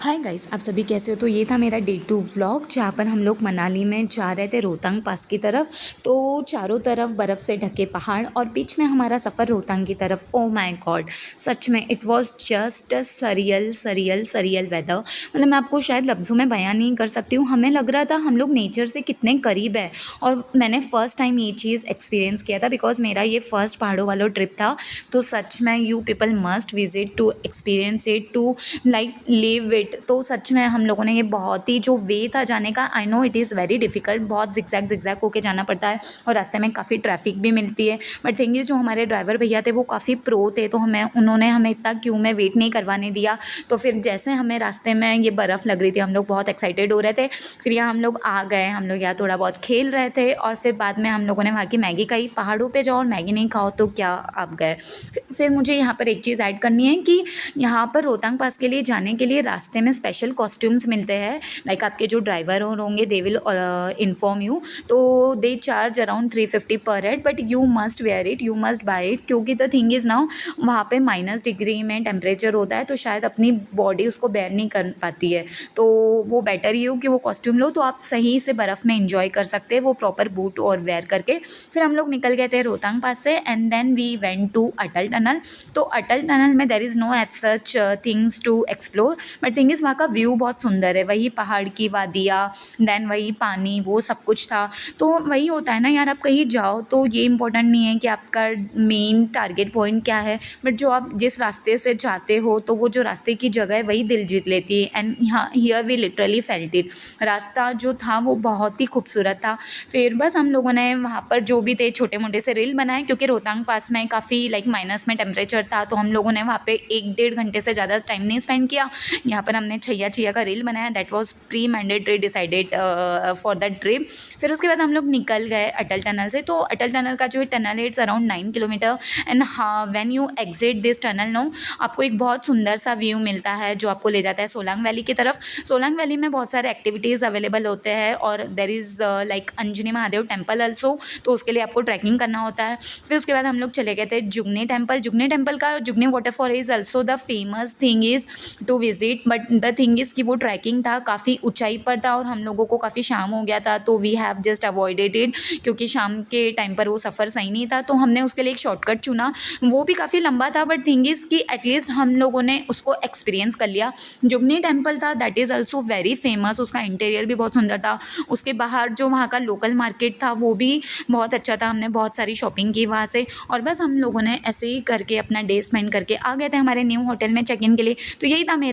Hi guys, आप सभी कैसे हो। तो ये था मेरा डे 2 व्लॉग जहाँ पर हम लोग मनाली में जा रहे थे रोहतांग पास की तरफ। तो चारों तरफ बर्फ़ से ढके पहाड़ और बीच में हमारा सफ़र रोहतांग की तरफ। ओ माय गॉड, सच में it was just surreal surreal surreal weather. मतलब मैं आपको शायद लफ्ज़ों में बयान नहीं कर सकती हूँ। हमें लग रहा था हम लोग नेचर से कितने करीब है। और मैंने फ़र्स्ट टाइम ये चीज़ एक्सपीरियंस किया था बिकॉज मेरा ये फर्स्ट पहाड़ों वाला ट्रिप था। तो सच में you people must visit to experience it, to like live it. तो सच में हम लोगों ने ये बहुत ही जो वे था जाने का, I know it is very difficult, बहुत ज़िगज़ैग ज़िगज़ैग होके जाना पड़ता है और रास्ते में काफ़ी ट्रैफिक भी मिलती है। बट थिंग इज़ जो हमारे ड्राइवर भैया थे वो काफ़ी प्रो थे, तो उन्होंने हमें इतना क्यू में वेट नहीं करवाने दिया। तो फिर जैसे हमें रास्ते में ये बर्फ़ लग रही थी, हम लोग बहुत एक्साइटेड हो रहे थे। फिर यहाँ हम लोग आ गए, हम लोग यहाँ थोड़ा बहुत खेल रहे थे और फिर बाद में हम लोगों ने वहाँ की मैगी खाई। पहाड़ों पे जाओ और मैगी नहीं खाओ तो क्या आप गए। फिर मुझे यहाँ पर एक चीज़ ऐड करनी है कि यहाँ पर रोहतांग पास के लिए जाने के लिए रास्ते में स्पेशल कॉस्ट्यूम्स मिलते हैं। लाइक आपके जो ड्राइवर और होंगे दे विल इन्फॉर्म यू। तो दे चार्ज अराउंड 350 पर head, but you must where it, you must buy it. क्योंकि द थिंग इज़ नाउ वहाँ पे -डिग्री में टेम्परेचर होता है, तो शायद अपनी बॉडी उसको बेयर नहीं कर पाती है। तो वो बेटर ये हो कि वो कॉस्ट्यूम लो तो आप सही से बर्फ़ में इंजॉय कर सकते हैं वो प्रॉपर बूट और वेयर करके। फिर हम लोग निकल गए थे रोहतांग पास से and then we went to Atal tunnel. तो अटल टनल में there is no at such things to explore, but thing is वहाँ का व्यू बहुत सुंदर है। वही पहाड़ की वादियाँ, देन वही पानी, वो सब कुछ था। तो वही होता है ना यार, आप कहीं जाओ तो ये इम्पोर्टेंट नहीं है कि आपका मेन टारगेट पॉइंट क्या है, बट जो आप जिस रास्ते से जाते हो तो वो जो रास्ते की जगह है वही दिल जीत लेती है। एंड यहाँ here we literally felt it. रास्ता जो था वो बहुत ही खूबसूरत था। फिर बस हम लोगों ने वहाँ पर जो भी थे छोटे मोटे से रील बनाए, क्योंकि रोहतांग पास में काफ़ी लाइक माइनस में टेम्परेचर था। तो हम लोगों ने वहाँ पे 1-1.5 घंटे से ज़्यादा टाइम नहीं स्पेंड किया। यहाँ पर हमने छैया छैया का रील बनाया, that was pre mandatory decided for that trip. फिर उसके बाद हम लोग निकल गए अटल टनल से। तो अटल टनल का जो टनल है इट्स अराउंड 9 किलोमीटर। एंड हाँ, when you exit this tunnel no, आपको एक बहुत सुंदर सा व्यू मिलता है जो आपको ले जाता है सोलांग वैली की तरफ। सोलांग वैली में बहुत सारे एक्टिविटीज़ अवेलेबल होते हैं और there is like Anjani Mahadev temple also, तो उसके लिए आपको ट्रैकिंग करना होता है। फिर उसके बाद हम लोग चले गए थे जुगनी टेम्पल। जुगनी टेम्पल का Jugni waterfall is also the famous thing is to visit, but the thing is कि वो ट्रैकिंग था, काफ़ी ऊंचाई पर था और हम लोगों को काफ़ी शाम हो गया था, तो we have just avoided it, क्योंकि शाम के टाइम पर वो सफ़र सही नहीं था। तो हमने उसके लिए एक शॉर्टकट चुना, वो भी काफ़ी लंबा था, बट थिंग इज़ कि एटलीस्ट हम लोगों ने उसको एक्सपीरियंस कर लिया। जुगनी टेम्पल था that is also very famous, उसका इंटीरियर भी बहुत सुंदर था। उसके बाहर जो वहाँ का लोकल मार्केट था वो भी बहुत अच्छा था, हमने बहुत सारी शॉपिंग की वहाँ से। और बस हम लोगों ने ऐसे ही करके अपना डे स्पेंड करके आ गए थे हमारे न्यू होटल में चेक इन के लिए। तो यही था मेरा